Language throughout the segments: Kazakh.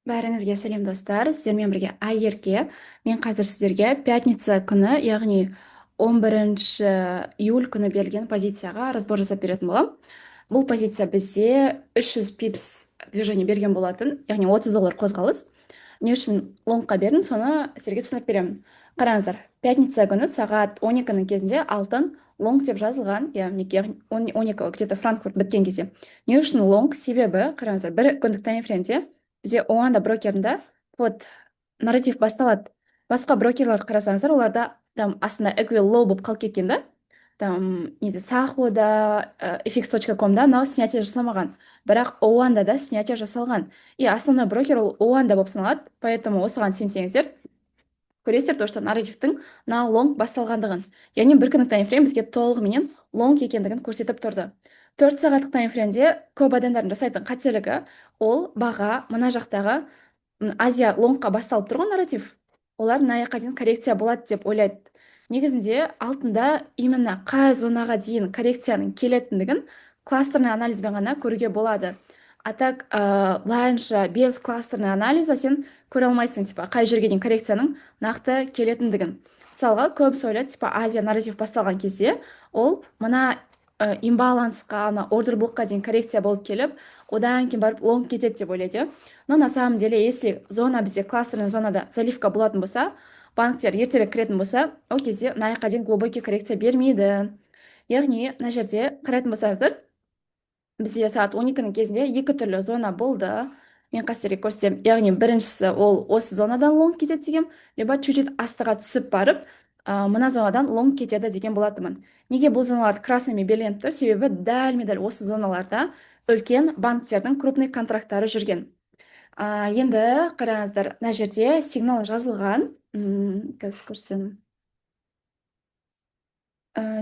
Бәріңізге сәлем достар, сіздермен бірге Айерке. Мен қазір сіздерге пятница күні, яғни 11 июль күні берілген позицияға разбор жасап беретін боламын. Бұл позиция бізде 300 пипс движение берген болатын, яғни $30 қозғалыс. Не үшін лонгқа бердім, соны сіздерге түсіндіріп беремін. Қараңыздар, пятница күні сағат 12-нің кезінде алтын лонг деп жазылған, яғни 12 где-то Франкфурт біткен кезде. Не үшін лонг? Себебі, қараңыздар, бір күндік таймфреймде бізде оңанда брокерінде вот нарратив басталады. Басқа брокерларды қарасаңыздар, оларда там астында эквил лоу болып қалып кеткен да, там неде сахода, fx.com-да мынау снятие жасамаған, бірақ оуанда да снятие жасалған, и основной брокер ол оуанда болып саналады. Поэтому осыған сенсеңіздер көресіздер, то что нарративтің на лонг басталғандығын, яғни бір күндік таймфрейм бізге толығыменен лонг екендігін көрсетіп тұрды. 4 сағаттық таймфреймде көп адамдардың жасайтын қателігі ол баға мына жақтағы Азия лонгқа басталып тұрған нарратив, олар мына жаққа дейін коррекция болады деп ойлайды. Негізінде алтында именно қай зонаға дейін коррекцияның келетіндігін кластерный анализбен ғана көруге болады. А так былайынша без кластерный анализа сен көре алмайсың, типа қай жерге дейін коррекцияның нақты келетіндігін. Мысалға көбісі ойлайды, типа Азия нарратив басталған кезде ол мына имбалансқа, ана ордер блокқа дейін коррекция болып келіп, одан кейін барып лонг кетеді деп ойлайды. Но на самом деле, если зона бізде кластерный зонада заливка болатын болса, банктер ертерек кіретін болса, ол кезде мына жаққа дейін глубокий коррекция бермейді. Яғни мына жерде қарайтын болсаңыздар, бізде сағат 12-нің кезінде екі түрлі зона болды. Мен қазір көрсетемін. Яғни біріншісі ол осы зонадан лонг кетеді деген, либо чуть-чуть астыға түсіп барып, мына зонадан лонг кетеді деген болатынмын. Неге бұл зоналарды красныймен белгіленіп тұр? Себебі дәл осы зоналарда үлкен банктердің крупный контракттары жүрген. Енді қараңыздар, мына жерде сигнал жазылған. Қазір көрсетемін.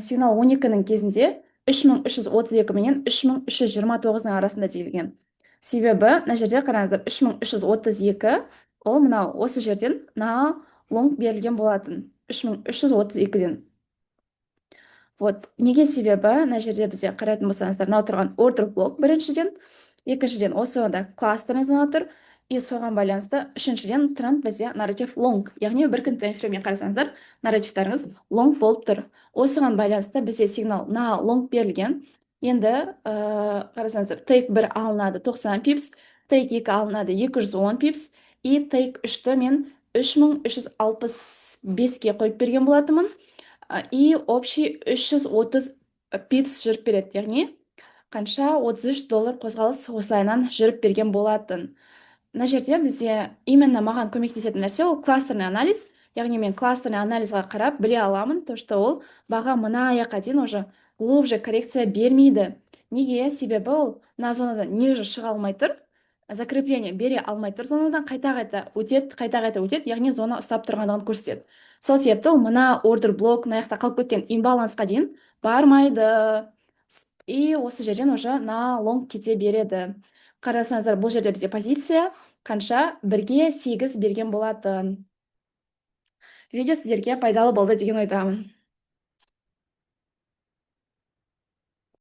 Сигнал 12-нің кезінде 3332 менен 3329-ның арасында дейілген. Себебі мына жерде қараңыздар, 3332 ол мынау осы жерден мына лонг берілген болатын, 3332-ден. Вот неге себебі мына жерде бізде қарайтын болсаңыздар, мынау тұрған ордер блок біріншіден, екіншіден осы онда кластерный зона тұр, и соған байланысты үшіншіден тренд бізде нарратив лонг, яғни бір күн таймфрейммен қарасаңыздар, нарративтарыңыз лонг болып тұр. Осыған байланысты бізде сигнал на лонг берілген. Енді қарасаңыздар, тейк 1 алынады 90 пипс, тейк 2 алынады 210 пипс, и тейк 3-ті мен 3365-ке қойып берген болатымын. И общий 330 пипс жүріп береді, яғни қанша $33 қозғалыс осылайынан жүріп берген болатын. Мына жерде бізде именно маған көмектесетін нәрсе ол кластерный анализ, яғни мен кластерный анализға қарап біле аламын, то что ол баға мына аяққа дейін уже глубже коррекция бермейді. Неге? Себебі ол мына зонадан ниже шыға алмай тұр, закрепление бере алмай тұр, зонадан қайта-қайта өтеді, яғни зона ұстап тұрғандығын көрсетеді. Сол себепті ол мына ордер блок, мына жақта қалып кеткен имбалансқа дейін бармайды. И осы жерден уже на лонг кете береді. Қарасаңыздар, бұл жерде бізде позиция қанша? 1-ге 8 берген болатын. Видео сіздерге пайдалы болды деген ойдамын.